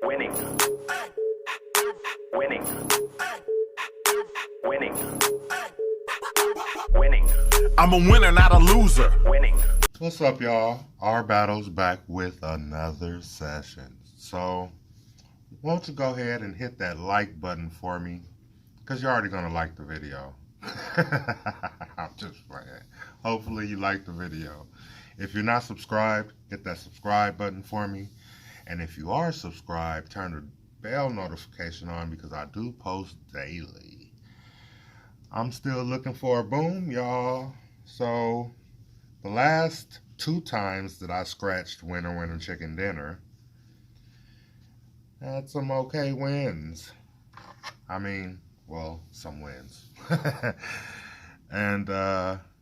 Winning. Winning. Winning. Winning. I'm a winner, not a loser. Winning. What's up, y'all? Our Battle's back with another session. So, won't you go ahead and hit that like button for me? Because you're already going to like the video. I'm just playing. Hopefully you like the video. If you're not subscribed, hit that subscribe button for me. And if you are subscribed, turn the bell notification on because I do post daily. I'm still looking for a boom, y'all. So, the last 2 times that I scratched Winner Chicken Dinner had some okay wins. I mean, well, some wins. And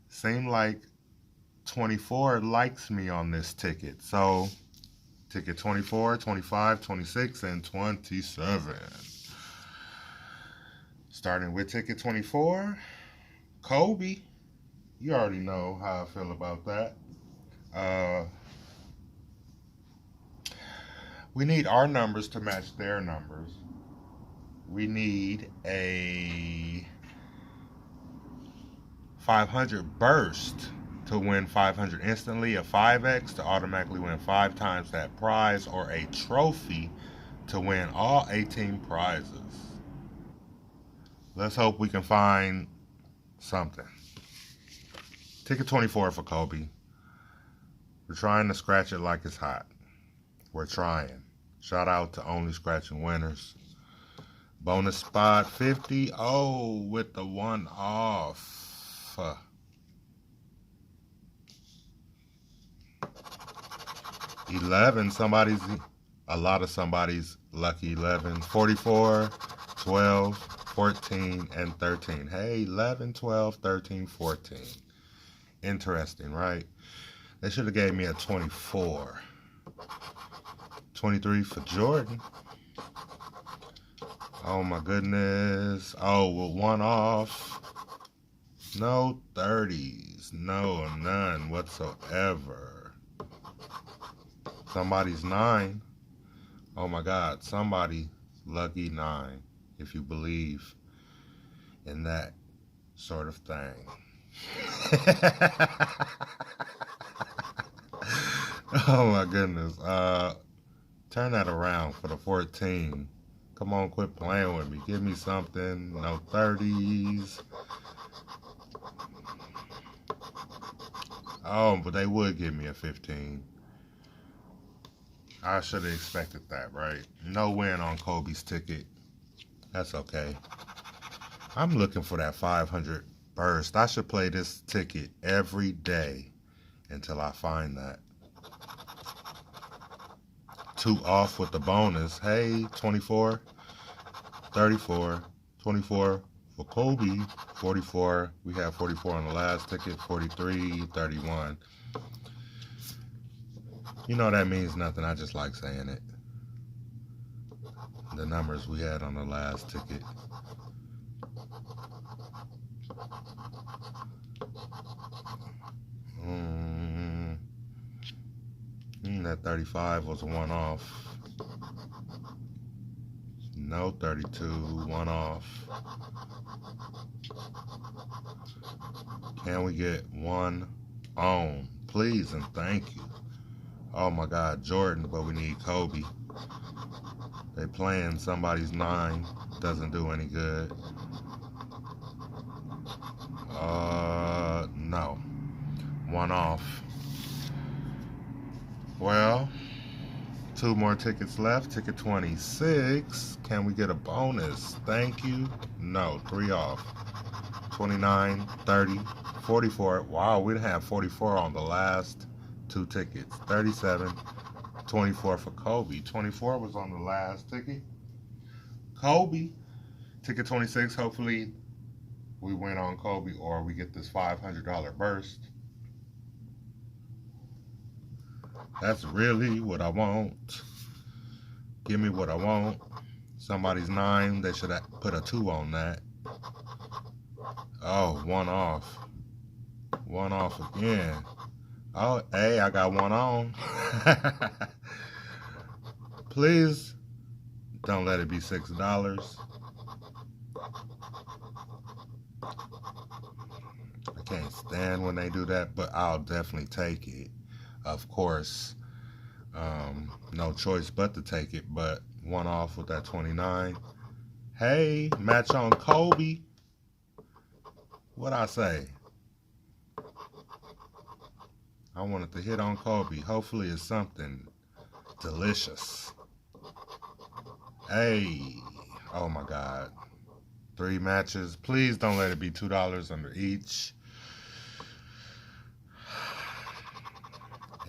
seemed like 24 likes me on this ticket. So, ticket 24, 25, 26, and 27. Starting with ticket 24, Kobe. You already know how I feel about that. We need our numbers to match their numbers. We need a 500 burst to win 500 instantly, a 5x to automatically win 5 times that prize, or a trophy to win all 18 prizes. Let's hope we can find something. Ticket 24 for Kobe. We're trying to scratch it like it's hot. We're trying. Shout out to Only Scratching Winners. Bonus spot 50. Oh, with the one off. 11. A lot of somebody's lucky 11. 44, 12, 14, and 13. Hey, 11, 12, 13, 14. Interesting, right? They should have gave me a 24. 23 for Jordan. Oh my goodness. Oh, well, one off. No 30s. No, none whatsoever. Somebody's 9. Oh my God. Somebody lucky 9. If you believe in that sort of thing. Oh my goodness. Turn that around for the 14. Come on, quit playing with me. Give me something. No 30s. Oh, but they would give me a 15. I should have expected that, right? No win on Kobe's ticket. That's okay. I'm looking for that 500 burst. I should play this ticket every day until I find that. 2 off with the bonus. Hey, 24, 34, 24 for Kobe, 44. We have 44 on the last ticket, 43, 31. You know that means nothing. I just like saying it. The numbers we had on the last ticket. That 35 was a one off. No 32, one off. Can we get one on? Please and thank you. Oh my God, Jordan, but we need Kobe. They playing somebody's 9. Doesn't do any good. No. One off. Well, 2 more tickets left. Ticket 26. Can we get a bonus? Thank you. No, 3 off. 29, 30, 44. Wow, we didn't have 44 on the last 2 tickets. 37, 24 for Kobe. 24 was on the last ticket. Kobe. Ticket 26. Hopefully we win on Kobe or we get this $500 burst. That's really what I want. Give me what I want. Somebody's 9. They should have put a 2 on that. Oh, one off. One off again. Oh, hey, I got one on. Please Don't let it be $6. I can't stand when they do that, but I'll definitely take it. Of course, no choice but to take it, but one off with that 29. Hey, match on Kobe. What'd I say? I wanted to hit on Kobe. Hopefully it's something delicious. Hey, oh my God. 3 matches. Please don't let it be $2 under each.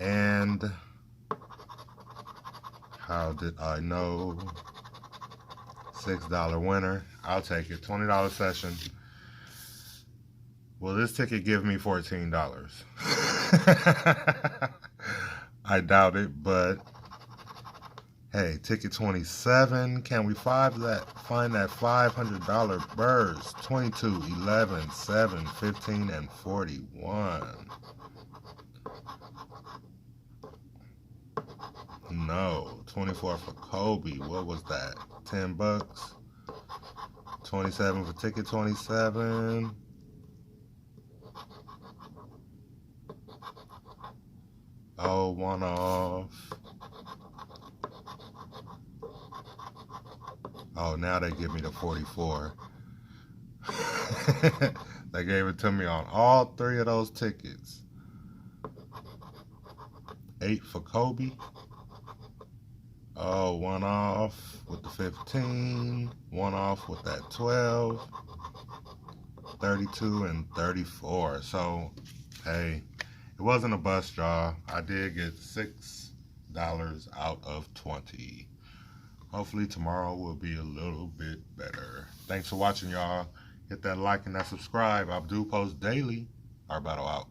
And how did I know? $6 winner. I'll take it. $20 session. Will this ticket give me $14? I doubt it, but hey, ticket 27. Can we find that $500 burst? 22, 11, 7, 15, and 41. No, 24 for Kobe. What was that? $10. 27 for ticket 27. Oh, one off. Oh, now they give me the 44. They gave it to me on all 3 of those tickets. 8 for Kobe. Oh, one off with the 15. One off with that 12. 32 and 34. So, hey, it wasn't a bust, y'all. I did get $6 out of 20. Hopefully tomorrow will be a little bit better. Thanks for watching, y'all. Hit that like and that subscribe. I do post daily. Our battle out.